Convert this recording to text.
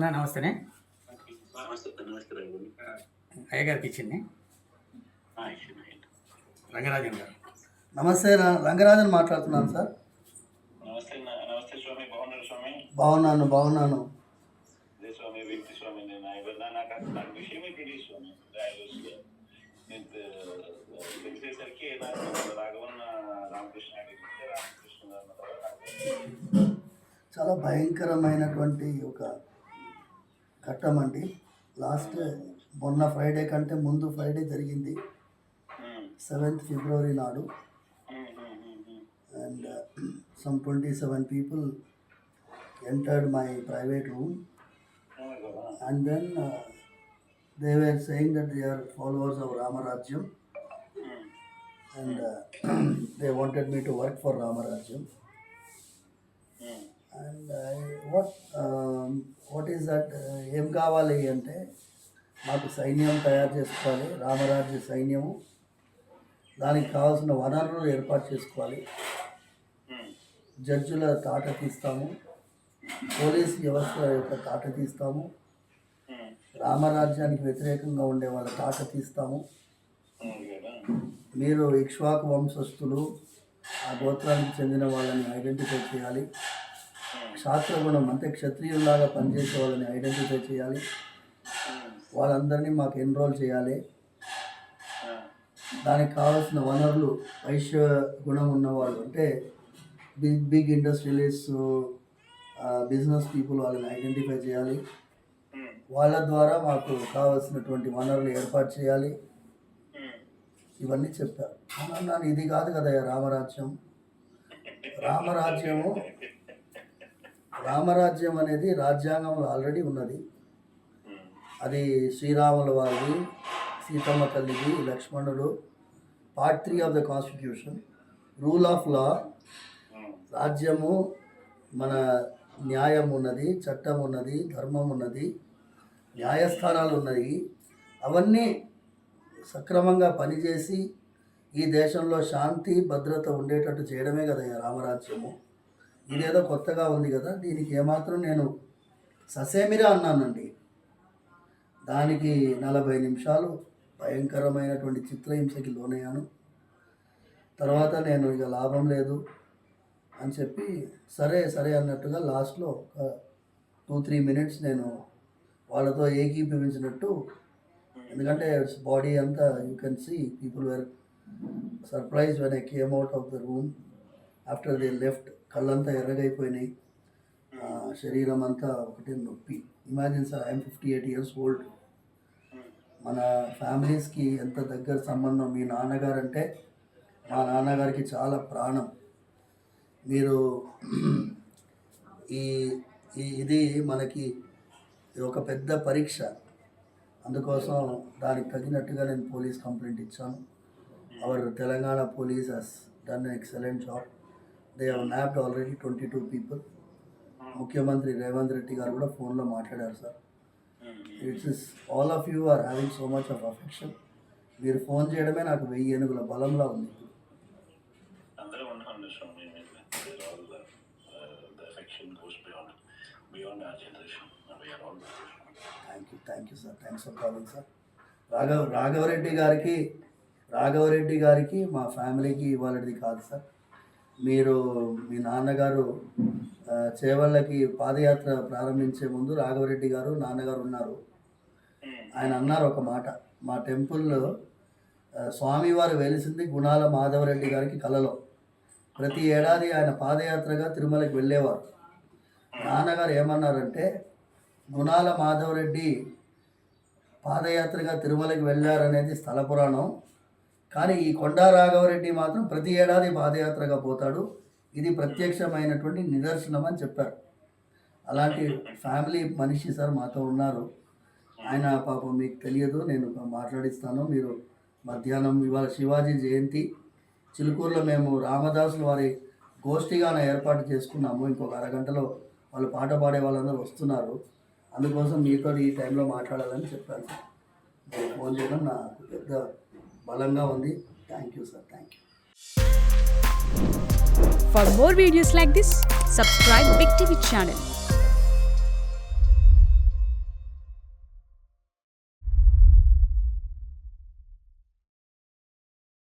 అన్న నమస్తేనే. నమస్తే నమస్తే అయ్యగారికి ఇచ్చింది రంగరాజన్ గారు. నమస్తే, రంగరాజన్ మాట్లాడుతున్నాను సార్. నమస్తే నమస్తే స్వామి, బాగున్నారు స్వామి? బాగున్నాను అదే స్వామి, వ్యక్తి స్వామి. నేను నాకు విషయమే తెలియదు స్వామి. నేను తెలిసేసరికి రాఘవన్న రామకృష్ణ చాలా భయంకరమైనటువంటి ఒక ఘట్టం అండి. లాస్ట్ మొన్న ఫ్రైడే కంటే ముందు ఫ్రైడే జరిగింది, 7th February నాడు. And some 27 people entered my private room, and then they were saying that they are followers of Ramarajyam, and they wanted me to work for Ramarajyam. And what is that, ఏం కావాలి అంటే మాకు సైన్యం తయారు చేసుకోవాలి, రామరాజ్య సైన్యము. దానికి కావాల్సిన వనరులు ఏర్పాటు చేసుకోవాలి. జడ్జుల తాట తీస్తాము, పోలీస్ వ్యవస్థ యొక్క తాట తీస్తాము, రామరాజ్యానికి వ్యతిరేకంగా ఉండే వాళ్ళ తాట తీస్తాము. మీరు ఇక్ష్వాకు వంశస్థులు, ఆ గోత్రానికి చెందిన వాళ్ళని ఐడెంటిఫై చేయాలి. క్షాత్రగుణం అంటే క్షత్రియుల్లాగా పనిచేసే వాళ్ళని ఐడెంటిఫై చేయాలి. వాళ్ళందరినీ మాకు ఎన్రోల్ చేయాలి. దానికి కావాల్సిన వనరులు వైశ్య గుణం ఉన్నవాళ్ళు అంటే బిగ్ ఇండస్ట్రియలిస్ట్, బిజినెస్ పీపుల్, వాళ్ళని ఐడెంటిఫై చేయాలి. వాళ్ళ ద్వారా మాకు కావాల్సినటువంటి వనరులు ఏర్పాటు చేయాలి. ఇవన్నీ చెప్పారు. అన్నాను, ఇది కాదు కదా రామరాజ్యం. రామరాజ్యం అనేది రాజ్యాంగంలో ఆల్రెడీ ఉన్నది. అది శ్రీరాముల వారిది, సీతమ్మ తల్లిది, లక్ష్మణుడు. Part 3 of the Constitution, rule of law. రాజ్యము మన న్యాయం ఉన్నది, చట్టం ఉన్నది, ధర్మం ఉన్నది, న్యాయస్థానాలు ఉన్నాయి. అవన్నీ సక్రమంగా పనిచేసి ఈ దేశంలో శాంతి భద్రత ఉండేటట్టు చేయడమే కదా రామరాజ్యము. ఇదేదో కొత్తగా ఉంది కదా, దీనికి ఏమాత్రం నేను ససేమిరా అన్నానండి. దానికి 40 నిమిషాలు భయంకరమైనటువంటి చిత్రహింసకి లోనయ్యాను. తర్వాత నేను ఇక లాభం లేదు అని చెప్పి సరే అన్నట్టుగా లాస్ట్లో ఒక 2-3 minutes నేను వాళ్ళతో ఏకీభవించినట్టు. ఎందుకంటే బాడీ అంతా you can see people were surprised when I came out of the room after they left. కళ్ళంతా ఎర్రగైపోయినాయి, శరీరం అంతా ఒకటే నొప్పి. Imagine sir, I'm 58 years old. మన ఫ్యామిలీస్కి ఎంత దగ్గర సంబంధం. మీ నాన్నగారు అంటే మా నాన్నగారికి చాలా ప్రాణం. మీరు ఇది మనకి ఒక పెద్ద పరీక్ష. అందుకోసం దానికి తగినట్టుగా నేను పోలీస్ కంప్లైంట్ ఇచ్చాను. Our Telangana police has done excellent job. They have nabbed already 22 people. ముఖ్యమంత్రి రేవంత్ రెడ్డి గారు కూడా ఫోన్లో మాట్లాడారు sir. It's all of you are having so much of affection. మీరు ఫోన్ చేయడమే నాకు 1000 ఏనుగుల బలంలా ఉంది. Thank you sir, thanks for calling sir. Raghavareddy గారికి మా ఫ్యామిలీకి ఇవ్వాలది కాదు సార్. మీరు మీ నాన్నగారు చేవళ్ళకి పాదయాత్ర ప్రారంభించే ముందు రాఘవరెడ్డి గారు నాన్నగారు ఉన్నారు. ఆయన అన్నారు ఒక మాట, మా టెంపుల్లో స్వామివారు వెలిసింది గుణాల మాధవరెడ్డి గారికి కలలో. ప్రతి ఏడాది ఆయన పాదయాత్రగా తిరుమలకి వెళ్ళేవారు. నాన్నగారు ఏమన్నారంటే, గుణాల మాధవరెడ్డి పాదయాత్రగా తిరుమలకి వెళ్ళారనేది స్థల పురాణం, కానీ ఈ కొండా రాఘవరెడ్డి మాత్రం ప్రతి ఏడాది పాదయాత్రగా పోతాడు, ఇది ప్రత్యక్షమైనటువంటి నిదర్శనం అని చెప్పారు. అలాంటి ఫ్యామిలీ మనిషి సార్ మాతో ఉన్నారు. ఆయన పాపం మీకు తెలియదు, నేను మాట్లాడిస్తాను. మీరు మధ్యాహ్నం, ఇవాళ శివాజీ జయంతి, చిలుకూరులో మేము రామదాసుల వారి గోష్ఠిగాన ఏర్పాటు చేసుకున్నాము. ఇంకొక అరగంటలో వాళ్ళు పాట పాడే వాళ్ళందరూ వస్తున్నారు. అందుకోసం మీతో ఈ టైంలో మాట్లాడాలని చెప్పాను. మీరు ఫోన్ చేయడం నాకు పెద్ద బలంగా ఉంది. Thank you sir, thank you. For more videos like this, subscribe Big TV channel.